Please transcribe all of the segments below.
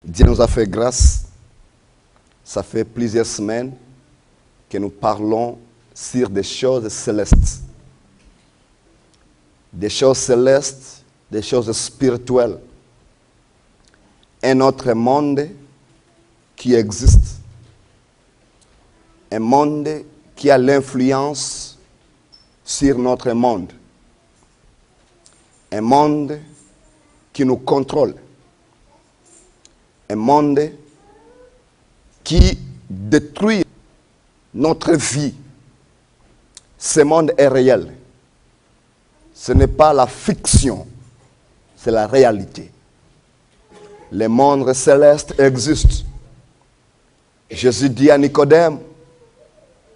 Dieu nous a fait grâce. Ça fait plusieurs semaines que nous parlons sur des choses célestes. Des choses célestes, des choses spirituelles. Un autre monde qui existe. Un monde qui a l'influence sur notre monde. Un monde qui nous contrôle. Un monde qui détruit notre vie. Ce monde est réel. Ce n'est pas la fiction, c'est la réalité. Le monde céleste existe. Jésus dit à Nicodème,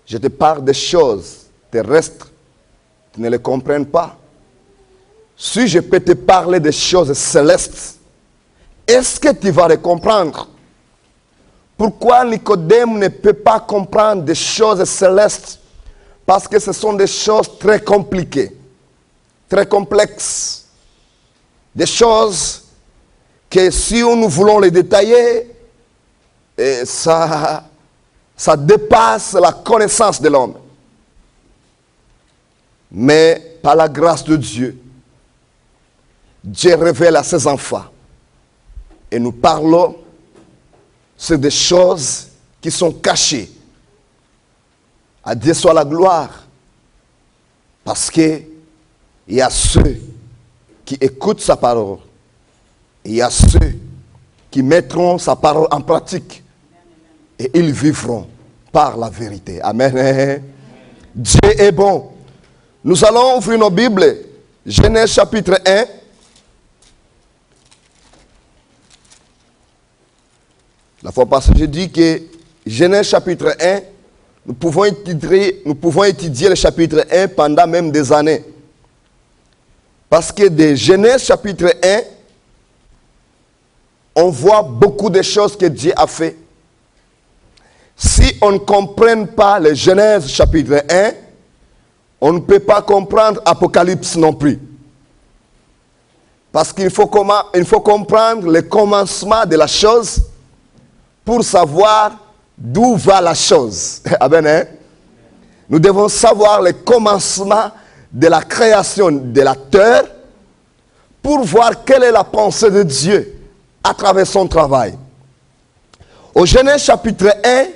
je te parle des choses terrestres, tu ne les comprends pas. Si je peux te parler des choses célestes, est-ce que tu vas les comprendre? Pourquoi Nicodème ne peut pas comprendre des choses célestes? Parce que ce sont des choses très compliquées, très complexes. Des choses que si nous voulons les détailler, ça dépasse la connaissance de l'homme. Mais par la grâce de Dieu, Dieu révèle à ses enfants. Et nous parlons sur des choses qui sont cachées. À Dieu soit la gloire. Parce qu'il y a ceux qui écoutent sa parole. Et il y a ceux qui mettront sa parole en pratique. Et ils vivront par la vérité. Amen. Dieu est bon. Nous allons ouvrir nos Bibles. Genèse chapitre 1. La fois passée, j'ai dit que Genèse chapitre 1, nous pouvons étudier le chapitre 1 pendant même des années. Parce que de Genèse chapitre 1, on voit beaucoup de choses que Dieu a fait. Si on ne comprend pas le Genèse chapitre 1, on ne peut pas comprendre Apocalypse non plus. Parce qu'il faut comprendre le commencement de la chose pour savoir d'où va la chose. Amen, hein? Nous devons savoir le commencement de la création de la terre pour voir quelle est la pensée de Dieu à travers son travail. Au Genèse chapitre 1,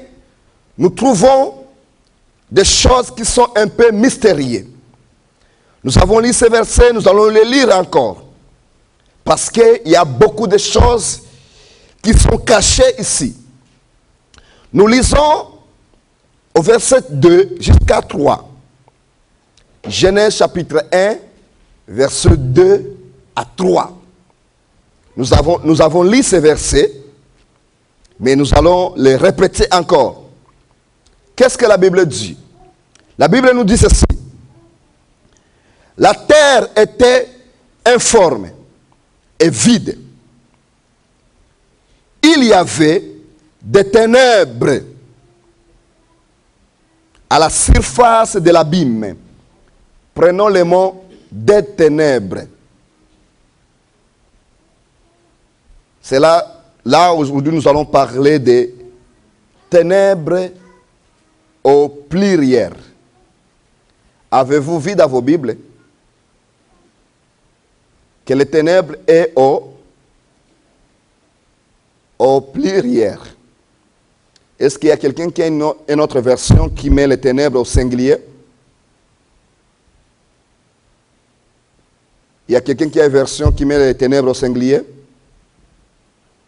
nous trouvons des choses qui sont un peu mystérieuses. Nous avons lu ces versets, nous allons les lire encore. Parce qu'il y a beaucoup de choses qui sont cachées ici. Nous lisons au verset 2 jusqu'à 3. Genèse chapitre 1, verset 2 à 3. Nous avons lu ces versets, mais nous allons les répéter encore. Qu'est-ce que la Bible dit? La Bible nous dit ceci. La terre était informe et vide. Il y avait des ténèbres à la surface de l'abîme. Prenons le mot des ténèbres. C'est là aujourd'hui nous allons parler des ténèbres au pluriel. Avez-vous vu dans vos Bibles que les ténèbres est au pluriel? Est-ce qu'il y a quelqu'un qui a une autre version qui met les ténèbres au singulier? Il y a quelqu'un qui a une version qui met les ténèbres au singulier?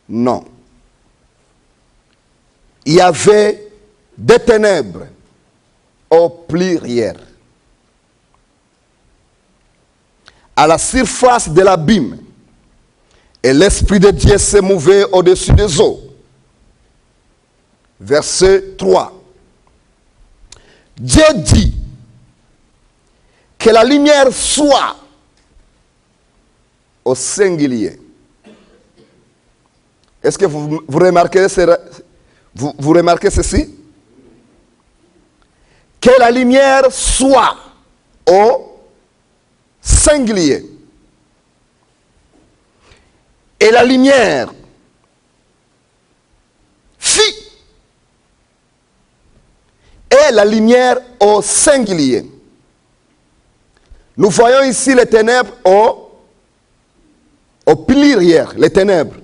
Non. Il y avait des ténèbres au pluriel. À la surface de l'abîme. Et l'Esprit de Dieu se mouvait au-dessus des eaux. Verset 3. Dieu dit que la lumière soit au singulier. Est-ce que vous remarquez ceci? Que la lumière soit au singulier. Et la lumière est la lumière au singulier. Nous voyons ici les ténèbres au pluriel, les ténèbres.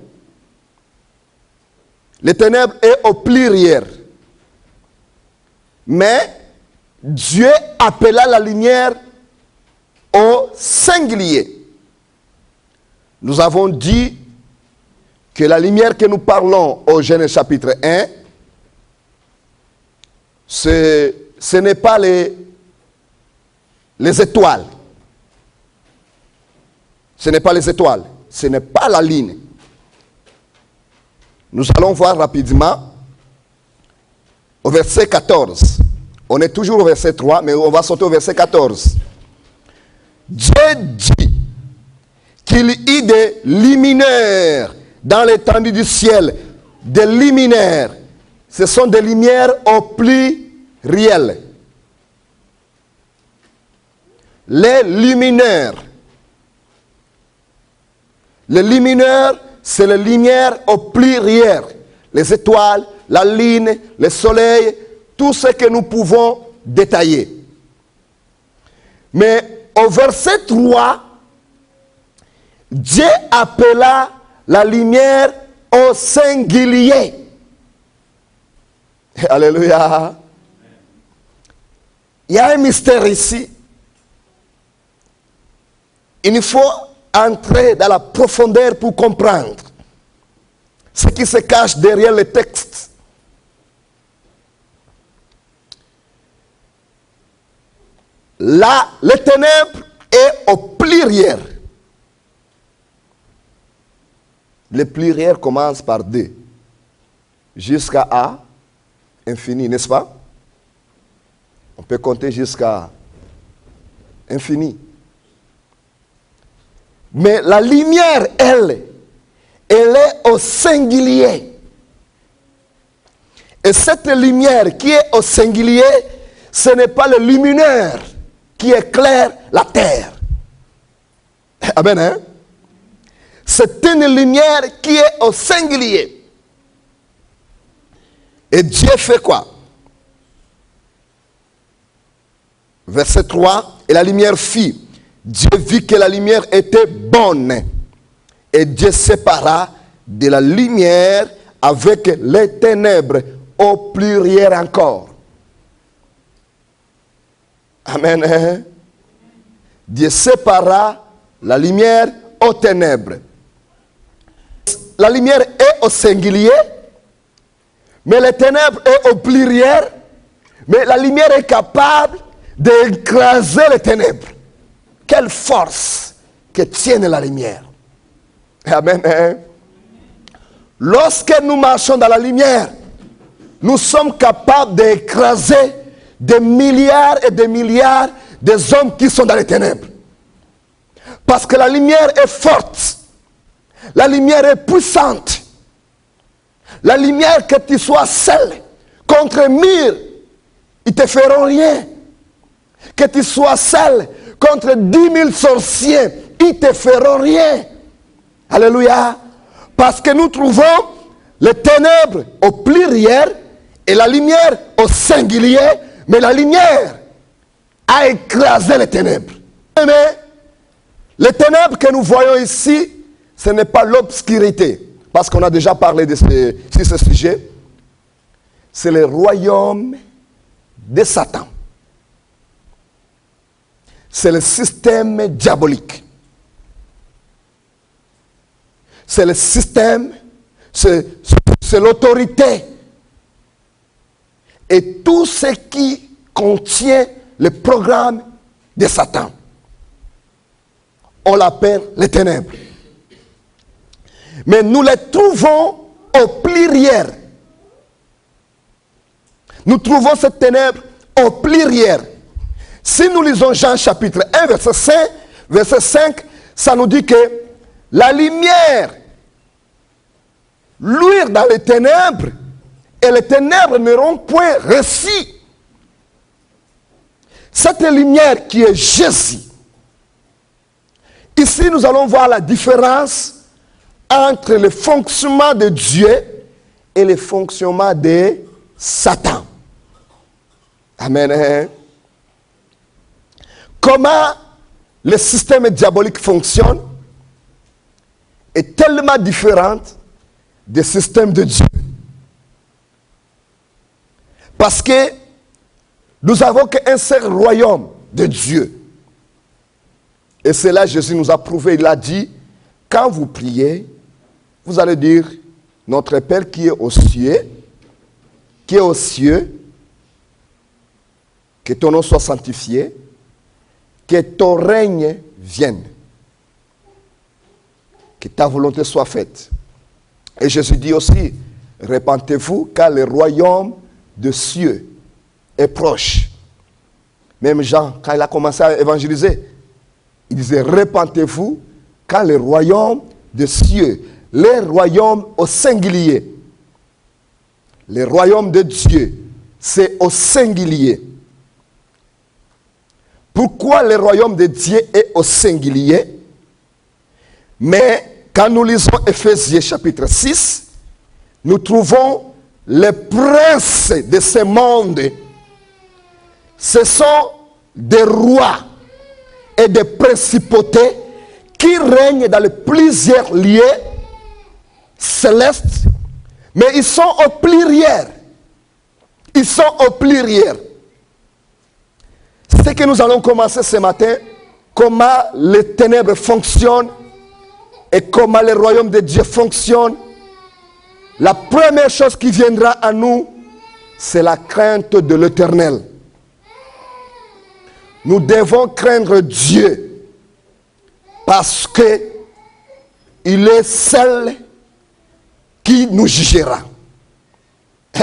Les ténèbres est au pluriel. Mais Dieu appela la lumière au singulier. Nous avons dit que la lumière que nous parlons au Genèse chapitre 1, ce n'est pas les étoiles. Ce n'est pas les étoiles. Ce n'est pas la ligne. Nous allons voir rapidement au verset 14. On est toujours au verset 3, mais on va sauter au verset 14. Dieu dit qu'il y ait des luminaires dans l'étendue du ciel. Des luminaires. Ce sont des lumières au pluriel. Les luminaires. Les luminaires, c'est les lumières au pluriel. Les étoiles, la lune, le soleil, tout ce que nous pouvons détailler. Mais au verset 3, Dieu appela la lumière au singulier. Alléluia. Il y a un mystère ici. Il faut entrer dans la profondeur pour comprendre ce qui se cache derrière le texte. Là, les ténèbres est au pluriel. Le pluriel commence par D jusqu'à A, infini, n'est-ce pas? On peut compter jusqu'à infini. Mais la lumière, elle est au singulier. Et cette lumière qui est au singulier, ce n'est pas le luminaire qui éclaire la terre. Amen, hein? C'est une lumière qui est au singulier. Et Dieu fait quoi? Verset 3, et la lumière fit. Dieu vit que la lumière était bonne. Et Dieu sépara de la lumière avec les ténèbres au pluriel encore. Amen. Dieu sépara la lumière aux ténèbres. La lumière est au singulier, mais les ténèbres est au pluriel, mais la lumière est capable d'écraser les ténèbres. Quelle force que tienne la lumière. Amen. Lorsque nous marchons dans la lumière, nous sommes capables d'écraser des milliards et des milliards des hommes qui sont dans les ténèbres. Parce que la lumière est forte. La lumière est puissante. La lumière, que tu sois seul contre 1000, ils ne te feront rien. Que tu sois seul contre 10 000 sorciers, ils ne te feront rien. Alléluia. Parce que nous trouvons les ténèbres au pluriel et la lumière au singulier, mais la lumière a écrasé les ténèbres. Mais les ténèbres que nous voyons ici, ce n'est pas l'obscurité. Parce qu'on a déjà parlé de ce sujet. C'est le royaume de Satan. C'est le système diabolique. C'est le système, c'est l'autorité. Et tout ce qui contient le programme de Satan. On l'appelle les ténèbres. Mais nous les trouvons au pluriel. Nous trouvons ces ténèbres au pluriel. Si nous lisons Jean chapitre 1, verset 5, ça nous dit que la lumière luire dans les ténèbres et les ténèbres n'auront point réussi. Cette lumière qui est Jésus. Ici, nous allons voir la différence entre le fonctionnement de Dieu et le fonctionnement de Satan. Amen. Comment le système diabolique fonctionne est tellement différent des systèmes de Dieu. Parce que nous avons qu'un seul royaume de Dieu. Et c'est là que Jésus nous a prouvé. Il a dit, quand vous priez, vous allez dire, notre Père qui est aux cieux, que ton nom soit sanctifié, que ton règne vienne, que ta volonté soit faite. Et Jésus dit aussi, répentez-vous car le royaume des cieux est proche. Même Jean, quand il a commencé à évangéliser, il disait, répentez-vous car le royaume des cieux, le royaume au singulier, le royaume de Dieu, c'est au singulier. Pourquoi le royaume de Dieu est au singulier? Mais quand nous lisons Éphésiens chapitre 6, nous trouvons les princes de ce monde. Ce sont des rois et des principautés qui règnent dans les plusieurs lieux célestes, mais ils sont au pluriel. Ils sont au pluriel. C'est que nous allons commencer ce matin, comment les ténèbres fonctionnent et comment le royaume de Dieu fonctionne. La première chose qui viendra à nous, c'est la crainte de l'Éternel. Nous devons craindre Dieu parce que il est seul qui nous jugera.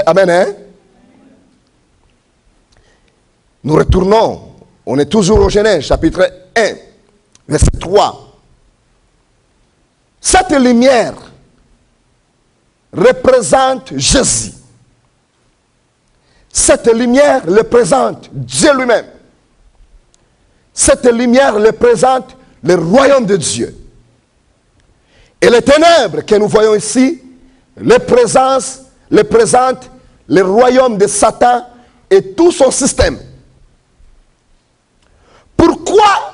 Amen. Hein? Nous retournons. On est toujours au Genèse, chapitre 1, verset 3. Cette lumière représente Jésus. Cette lumière représente Dieu lui-même. Cette lumière représente le royaume de Dieu. Et les ténèbres que nous voyons ici représentent le royaume de Satan et tout son système. Pourquoi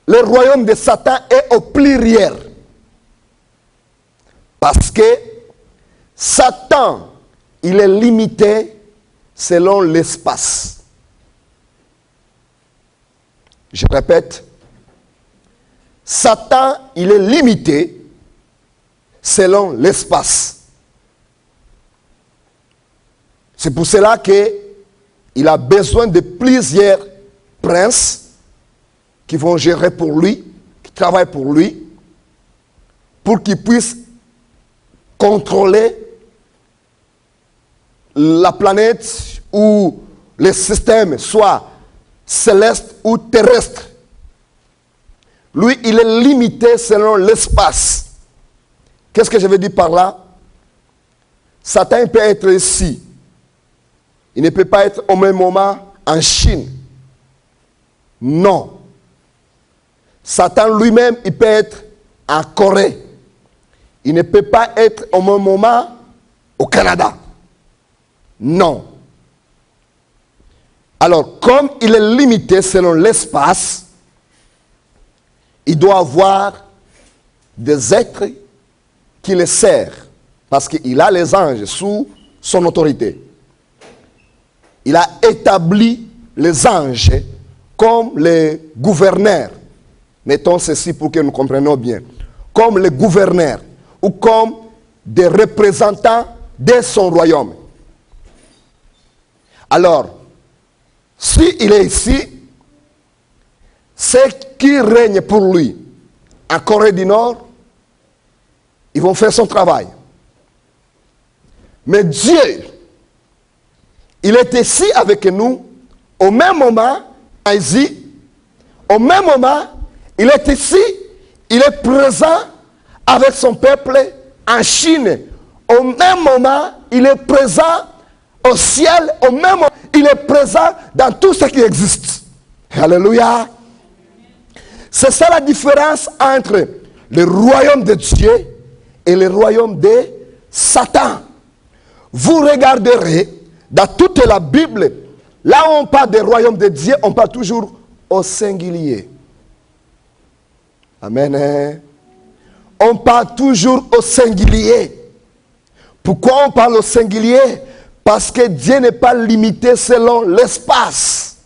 le royaume de Satan est au pluriel? Parce que Satan, il est limité selon l'espace. Je répète, Satan, il est limité selon l'espace. C'est pour cela qu'il a besoin de plusieurs princes qui vont gérer pour lui, qui travaillent pour lui, pour qu'il puisse contrôler la planète ou le système, soit céleste ou terrestre. Lui, il est limité selon l'espace. Qu'est-ce que je veux dire par là? Satan peut être ici. Il ne peut pas être au même moment en Chine. Non. Satan lui-même, il peut être en Corée. Il ne peut pas être au même moment au Canada. Non. Alors, comme il est limité selon l'espace, il doit avoir des êtres qui le servent. Parce qu'il a les anges sous son autorité. Il a établi les anges comme les gouverneurs. Mettons ceci pour que nous comprenions bien. Comme les gouverneurs ou comme des représentants de son royaume. Alors, s'il est ici, ceux qui règnent pour lui en Corée du Nord, ils vont faire son travail. Mais Dieu, il est ici avec nous, au même moment, en Asie, au même moment, il est ici, il est présent avec son peuple en Chine. Au même moment, il est présent au ciel, au même moment, il est présent dans tout ce qui existe. Alléluia. C'est ça la différence entre le royaume de Dieu et le royaume de Satan. Vous regarderez dans toute la Bible Là où on parle des royaumes de Dieu, on parle toujours au singulier. Amen. On parle toujours au singulier. Pourquoi on parle au singulier? Parce que Dieu n'est pas limité selon l'espace.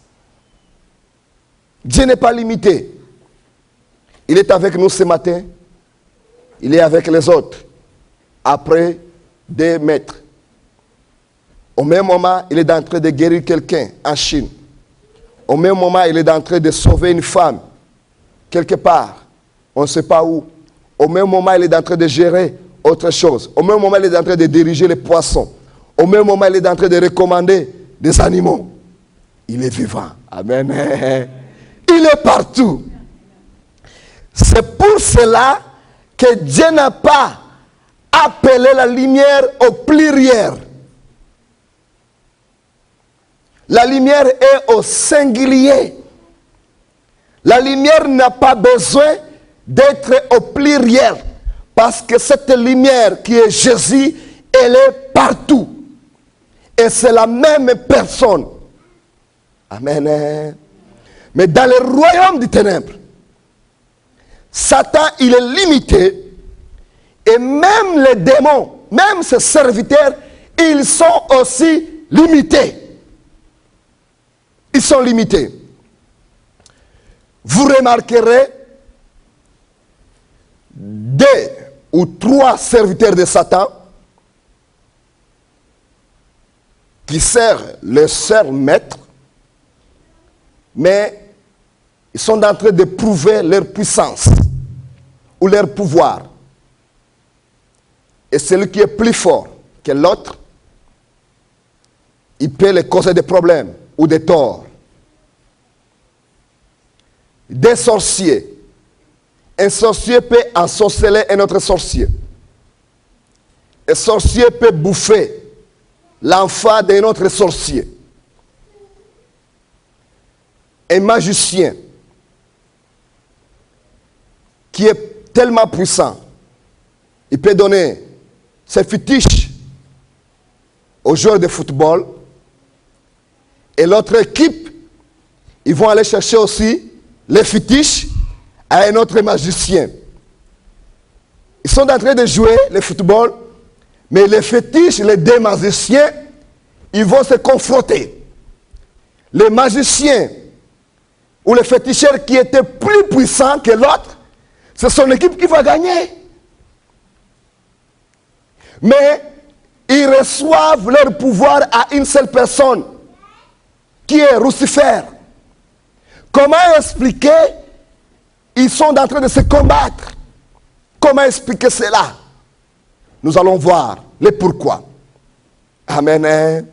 Dieu n'est pas limité. Il est avec nous ce matin. Il est avec les autres. Après 2 mètres. Au même moment, il est en train de guérir quelqu'un en Chine. Au même moment, il est en train de sauver une femme. Quelque part. On ne sait pas où. Au même moment, il est en train de gérer autre chose. Au même moment, il est en train de diriger les poissons. Au même moment, il est en train de recommander des animaux. Il est vivant. Amen. Il est partout. C'est pour cela que Dieu n'a pas appelé la lumière au pluriel. La lumière est au singulier. La lumière n'a pas besoin d'être au pluriel. Parce que cette lumière qui est Jésus, elle est partout. Et c'est la même personne. Amen. Mais dans le royaume des ténèbres, Satan, il est limité. Et même les démons, même ses serviteurs, ils sont aussi limités. Ils sont limités. Vous remarquerez 2 ou 3 serviteurs de Satan qui servent le seul maître, mais ils sont en train de prouver leur puissance ou leur pouvoir. Et celui qui est plus fort que l'autre, il peut les causer des problèmes ou des torts. Des sorciers. Un sorcier peut ensorceler un autre sorcier. Un sorcier peut bouffer l'enfant d'un autre sorcier. Un magicien qui est tellement puissant, il peut donner ses fétiches aux joueurs de football et l'autre équipe, ils vont aller chercher aussi les fétiches à un autre magicien. Ils sont en train de jouer le football, mais les fétiches, les 2 magiciens, ils vont se confronter. Les magiciens ou les féticheurs qui étaient plus puissants que l'autre, c'est son équipe qui va gagner. Mais ils reçoivent leur pouvoir à une seule personne, qui est Lucifer. Comment expliquer? Ils sont en train de se combattre. Comment expliquer cela? Nous allons voir le pourquoi. Amen.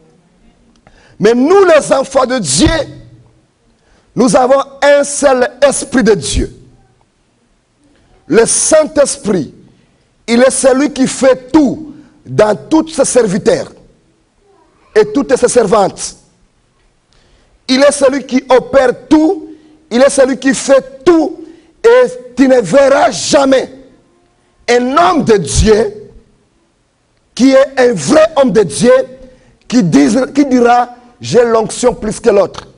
Mais nous, les enfants de Dieu, nous avons un seul esprit de Dieu. Le Saint-Esprit, il est celui qui fait tout dans tous ses serviteurs et toutes ses servantes. Il est celui qui opère tout, il est celui qui fait tout, et tu ne verras jamais un homme de Dieu qui est un vrai homme de Dieu qui dira j'ai l'onction plus que l'autre.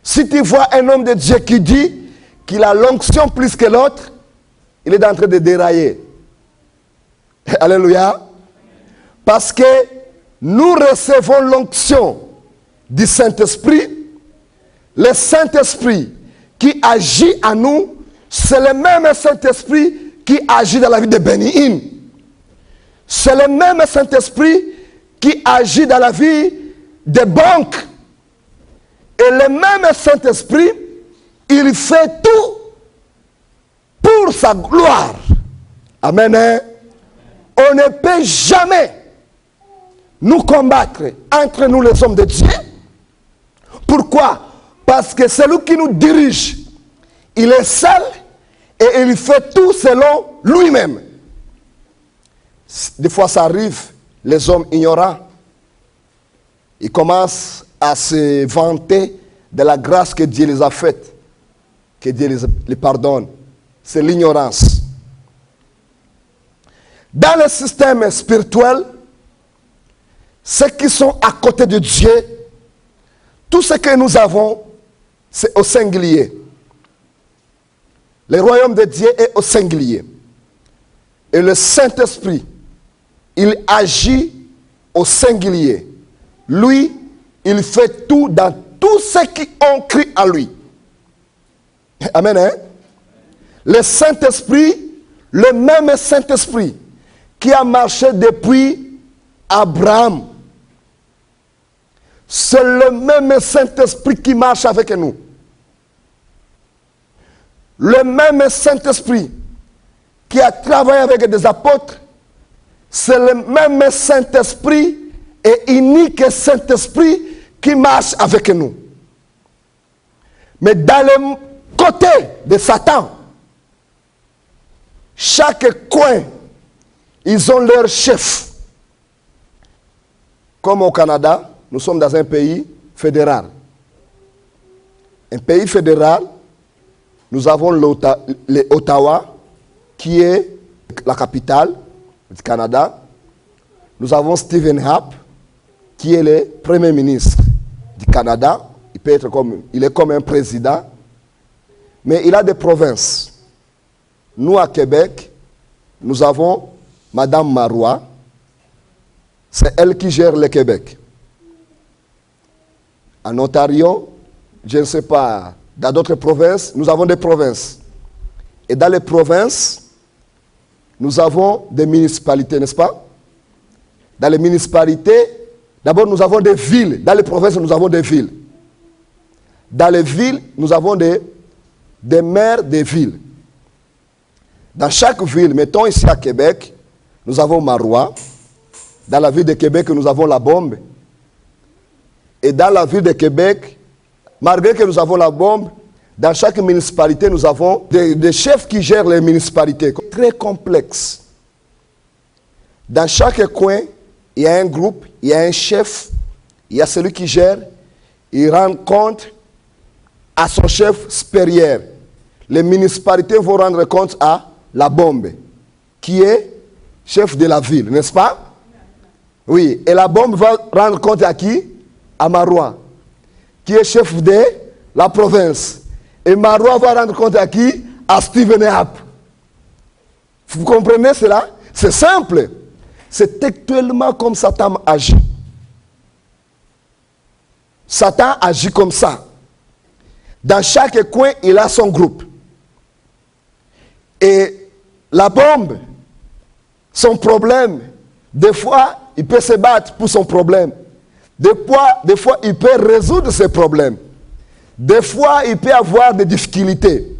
Si tu vois un homme de Dieu qui dit qu'il a l'onction plus que l'autre, il est en train de dérailler. Alléluia. Parce que nous recevons l'onction du Saint-Esprit. Le Saint-Esprit qui agit en nous, c'est le même Saint-Esprit qui agit dans la vie de Béni-In. C'est le même Saint-Esprit qui agit dans la vie des banques. Et le même Saint-Esprit, il fait tout pour sa gloire. Amen. On ne peut jamais nous combattre entre nous les hommes de Dieu. Pourquoi? Parce que celui qui nous dirige, il est seul et il fait tout selon lui-même. Des fois ça arrive, les hommes ignorants, ils commencent à se vanter de la grâce que Dieu les a faite, que Dieu les pardonne. C'est l'ignorance. Dans le système spirituel, ceux qui sont à côté de Dieu, Tout ce que nous avons, c'est au singulier. Le royaume de Dieu est au singulier. Et le Saint-Esprit, il agit au singulier. Lui, il fait tout dans tous ceux qui ont cru à lui. Amen. Hein? Le Saint-Esprit, le même Saint-Esprit qui a marché depuis Abraham. C'est le même Saint-Esprit qui marche avec nous. Le même Saint-Esprit qui a travaillé avec des apôtres, c'est le même Saint-Esprit et unique Saint-Esprit qui marche avec nous. Mais dans le côté de Satan, chaque coin, ils ont leur chef. Comme au Canada, nous sommes dans un pays fédéral. Un pays fédéral, nous avons l'Ottawa, qui est la capitale du Canada. Nous avons Stephen Harper, qui est le Premier ministre du Canada. Il est comme un président, mais il a des provinces. Nous, à Québec, nous avons Madame Marois. C'est elle qui gère le Québec. En Ontario, je ne sais pas, dans d'autres provinces, nous avons des provinces. Et dans les provinces, nous avons des municipalités, n'est-ce pas? Dans les municipalités, d'abord nous avons des villes. Dans les provinces, nous avons des villes. Dans les villes, nous avons des maires des villes. Dans chaque ville, mettons ici à Québec, nous avons Marois. Dans la ville de Québec, nous avons la Bombe. Et dans la ville de Québec, malgré que nous avons la Bombe, dans chaque municipalité, nous avons des chefs qui gèrent les municipalités. Très complexe. Dans chaque coin, il y a un groupe, il y a un chef, il y a celui qui gère, il rend compte à son chef supérieur. Les municipalités vont rendre compte à la Bombe, qui est chef de la ville, n'est-ce pas? Oui, et la Bombe va rendre compte à qui? À Marois, qui est chef de la province. Et Marois va rendre compte à qui? À Stephen Harper. Vous comprenez cela? C'est simple. C'est actuellement comme Satan agit. Satan agit comme ça. Dans chaque coin, il a son groupe. Et la Bombe, son problème, des fois, il peut se battre pour son problème. Des fois, il peut résoudre ses problèmes. Des fois, il peut avoir des difficultés.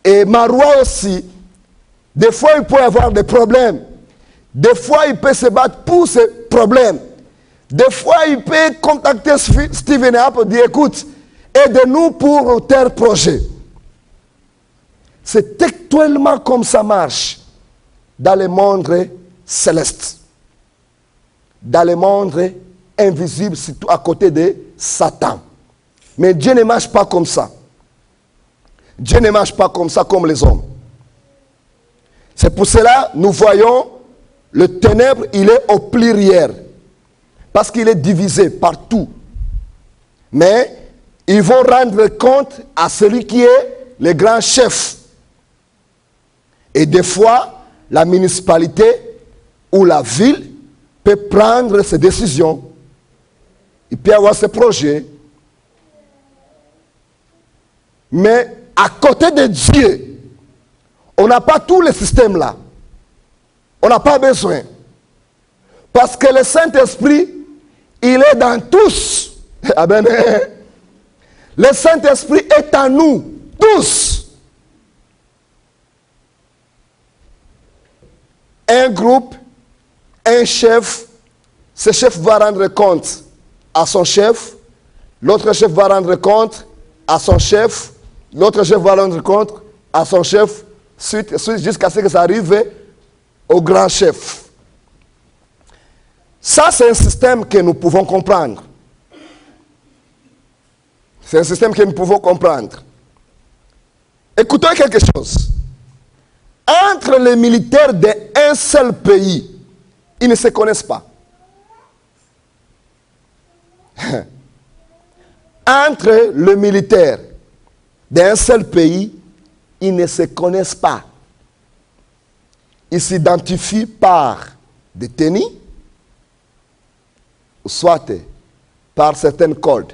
Et Marois aussi, des fois, il peut avoir des problèmes. Des fois, il peut se battre pour ses problèmes. Des fois, il peut contacter Stephen Harper et dire, écoute, aide-nous pour tel projet. C'est actuellement comme ça marche dans le monde céleste. Dans le monde invisible, surtout à côté de Satan. Mais Dieu ne marche pas comme ça. Dieu ne marche pas comme ça, comme les hommes. C'est pour cela que nous voyons le ténèbre, il est au pluriel. Parce qu'il est divisé partout. Mais ils vont rendre compte à celui qui est le grand chef. Et des fois, la municipalité ou la ville peut prendre ses décisions. Il peut avoir ses projets. Mais à côté de Dieu, on n'a pas tous les systèmes là. On n'a pas besoin. Parce que le Saint-Esprit, il est dans tous. Amen. Le Saint-Esprit est en nous, tous. Un groupe, un chef, ce chef va rendre compte à son chef, l'autre chef va rendre compte à son chef, l'autre chef va rendre compte à son chef, jusqu'à ce que ça arrive au grand chef. Ça, c'est un système que nous pouvons comprendre. C'est un système que nous pouvons comprendre. Écoutons quelque chose. Entre les militaires d'un seul pays, ils ne se connaissent pas. Entre le militaire d'un seul pays, ils ne se connaissent pas. Ils s'identifient par des tenues, soit par certains codes.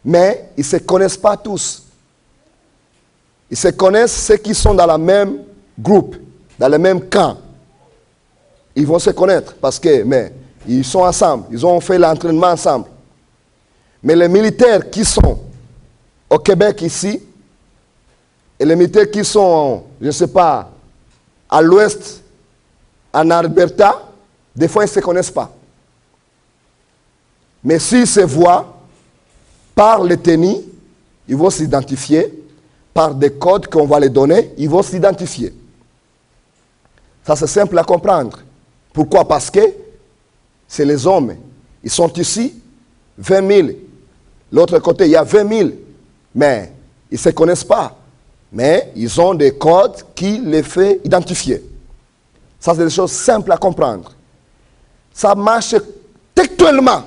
Mais ils ne se connaissent pas tous. Ils se connaissent ceux qui sont dans le même groupe, dans le même camp. Ils vont se connaître parce que, mais, ils sont ensemble, ils ont fait l'entraînement ensemble. Mais les militaires qui sont au Québec ici, et les militaires qui sont, je ne sais pas, à l'ouest, en Alberta, des fois ils ne se connaissent pas. Mais s'ils se voient, par les tenues, ils vont s'identifier. Par des codes qu'on va les donner, ils vont s'identifier. Ça, c'est simple à comprendre. Pourquoi? Parce que c'est les hommes. Ils sont ici, 20 000. L'autre côté, il y a 20 000. Mais ils ne se connaissent pas. Mais ils ont des codes qui les font identifier. Ça, c'est des choses simples à comprendre. Ça marche textuellement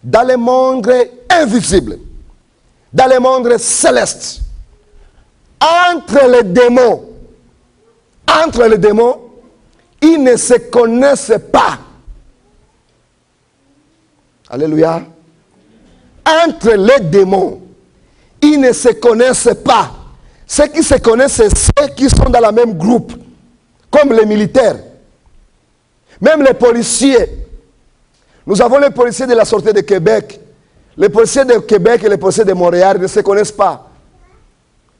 dans le monde invisible, dans le monde céleste. Entre les démons, ils ne se connaissent pas. Alléluia. Entre les démons, ils ne se connaissent pas. Ceux qui se connaissent, c'est ceux qui sont dans le même groupe, comme les militaires, même les policiers. Nous avons les policiers de la Sûreté de Québec. Les policiers de Québec et les policiers de Montréal ne se connaissent pas.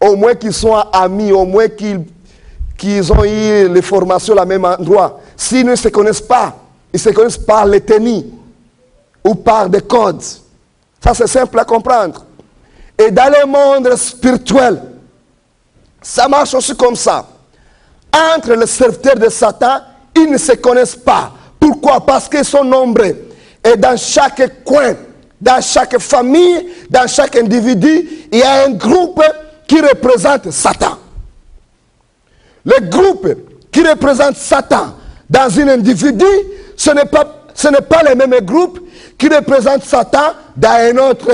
Au moins qu'ils soient amis, au moins qu'ils ont eu les formations au même endroit. S'ils ne se connaissent pas, ils se connaissent par les tenues ou par des codes. Ça, c'est simple à comprendre. Et dans le monde spirituel, ça marche aussi comme ça. Entre les serviteurs de Satan, ils ne se connaissent pas. Pourquoi? Parce qu'ils sont nombreux. Et dans chaque coin, dans chaque famille, dans chaque individu, il y a un groupe qui représente Satan. Le groupe qui représente Satan dans un individu, ce n'est pas le même groupe qui représente Satan dans un autre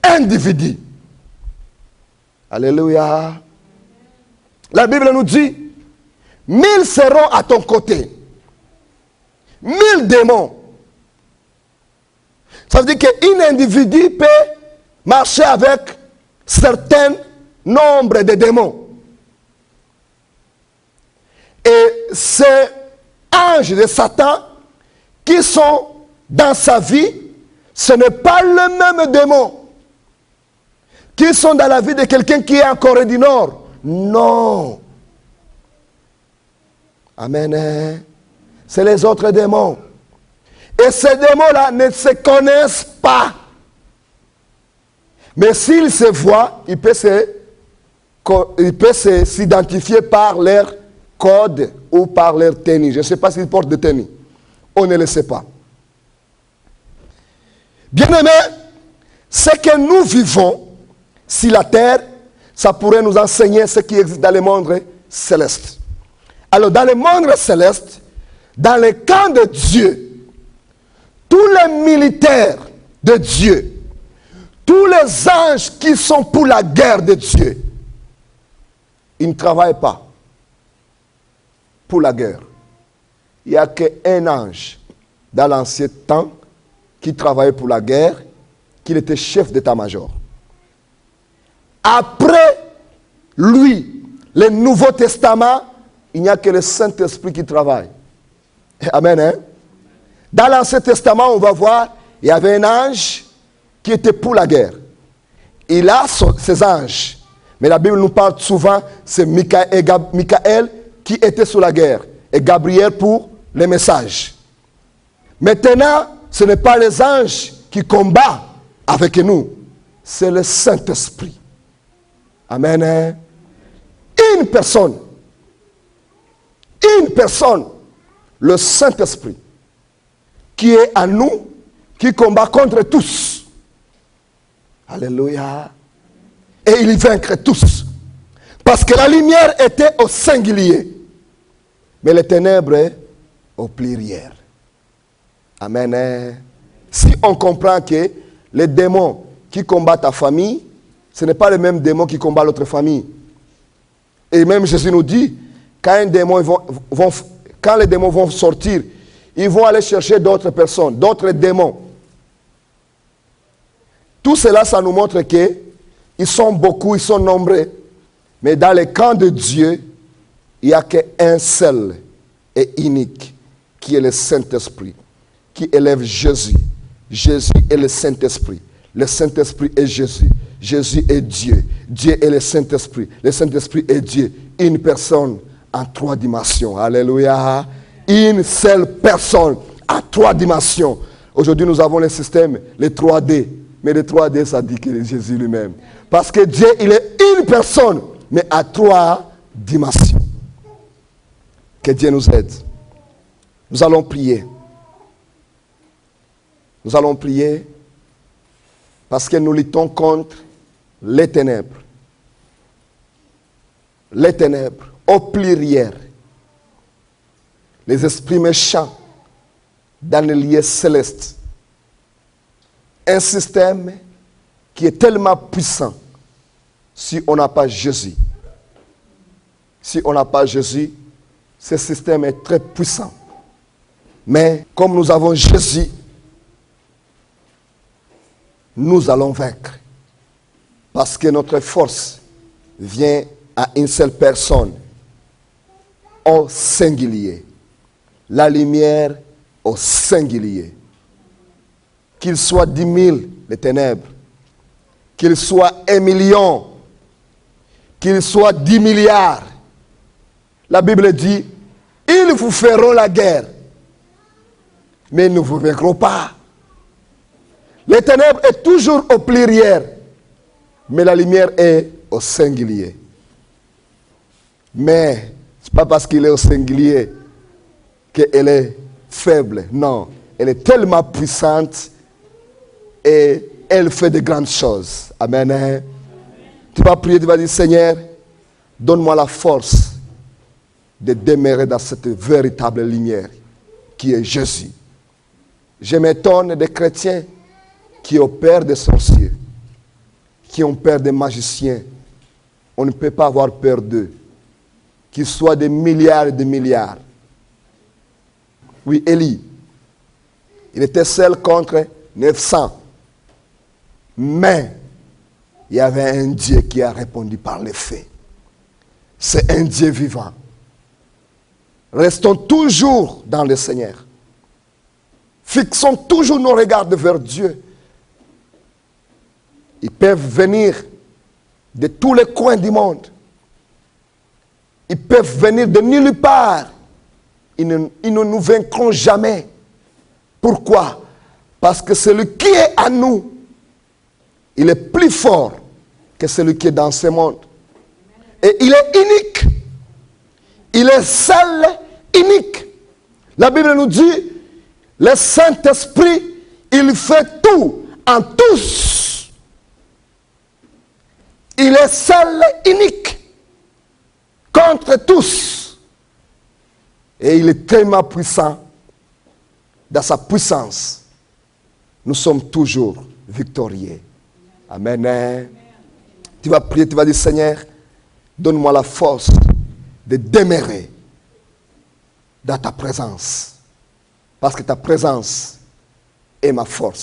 individu. Alléluia. La Bible nous dit, 1000 seront à ton côté. 1000 démons. Ça veut dire qu'un individu peut marcher avec certains nombres de démons. Et ces anges de Satan qui sont dans sa vie, ce n'est pas le même démon qui sont dans la vie de quelqu'un qui est en Corée du Nord. Non. Amen. C'est les autres démons. Et ces démons-là ne se connaissent pas. Mais s'ils se voient, ils peuvent s'identifier par leur code ou par leur tenue. Je ne sais pas s'ils portent des tenues. On ne le sait pas. Bien-aimés, ce que nous vivons sur la terre, ça pourrait nous enseigner ce qui existe dans le monde céleste. Alors, dans le monde céleste, dans le camp de Dieu, tous les militaires de Dieu, tous les anges qui sont pour la guerre de Dieu, ils ne travaillent pas pour la guerre. Il n'y a qu'un ange dans l'ancien temps qui travaillait pour la guerre, qui était chef d'état-major. Après lui, le Nouveau Testament, il n'y a que le Saint-Esprit qui travaille. Amen. Hein? Dans l'Ancien Testament, on va voir, il y avait un ange qui était pour la guerre. Il a ses anges. Mais la Bible nous parle souvent, c'est Michael qui était sur la guerre. Et Gabriel pour les messages. Maintenant, ce n'est pas les anges qui combattent avec nous. C'est le Saint-Esprit. Amen. Une personne, le Saint-Esprit, qui est en nous, qui combat contre tous. Alléluia. Et il vaincrait tous. Parce que la lumière était au singulier, mais les ténèbres au pluriel. Amen. si on comprend que les démons qui combattent ta famille, ce n'est pas les mêmes démons qui combattent l'autre famille. Et même Jésus nous dit, quand les démons vont sortir, ils vont aller chercher d'autres personnes, d'autres démons. Tout cela, ça nous montre qu'ils sont beaucoup, ils sont nombreux. Mais dans le camp de Dieu, il n'y a qu'un seul et unique, qui est le Saint-Esprit, qui élève Jésus. Jésus est le Saint-Esprit. Le Saint-Esprit est Jésus. Jésus est Dieu. Dieu est le Saint-Esprit. Le Saint-Esprit est Dieu. Une personne en 3 dimensions. Alléluia. Une seule personne en 3 dimensions. Aujourd'hui, nous avons le système, les 3D. Mais le 3D, ça dit que c'est Jésus lui-même. Parce que Dieu, il est une personne, mais à 3 dimensions. Que Dieu nous aide. Nous allons prier. Nous allons prier parce que nous luttons contre les ténèbres. Les ténèbres, au pluriel. Les esprits méchants dans les lieux célestes. Un système qui est tellement puissant si on n'a pas Jésus. Si on n'a pas Jésus, ce système est très puissant. Mais comme nous avons Jésus, nous allons vaincre. Parce que notre force vient à une seule personne, au singulier. La lumière au singulier. Qu'il soit 10 000, les ténèbres. Qu'il soit 1 million. Qu'il soit 10 milliards. La Bible dit, ils vous feront la guerre, mais ils ne vous vaincront pas. Les ténèbres est toujours au pluriel, mais la lumière est au singulier. Mais ce n'est pas parce qu'il est au singulier qu'elle est faible. Non, elle est tellement puissante et elle fait de grandes choses. Amen. Amen. Tu vas prier, tu vas dire, Seigneur, donne-moi la force de demeurer dans cette véritable lumière qui est Jésus. Je m'étonne des chrétiens qui ont peur des sorciers, qui ont peur des magiciens. On ne peut pas avoir peur d'eux. Qu'ils soient des milliards et des milliards. Oui, Élie, il était seul contre 900. Mais il y avait un Dieu qui a répondu par les faits. C'est un Dieu vivant. Restons toujours dans le Seigneur. Fixons toujours nos regards vers Dieu. Ils peuvent venir de tous les coins du monde. Ils peuvent venir de nulle part. Ils ne nous vaincront jamais. Pourquoi? Parce que celui qui est à nous, il est plus fort que celui qui est dans ce monde. Et il est unique. Il est seul, unique. La Bible nous dit, le Saint-Esprit, il fait tout en tous. Il est seul, unique, contre tous. Et il est tellement puissant. Dans sa puissance, nous sommes toujours victorieux. Amen. Tu vas prier, tu vas dire, Seigneur, donne-moi la force de demeurer dans ta présence. Parce que ta présence est ma force.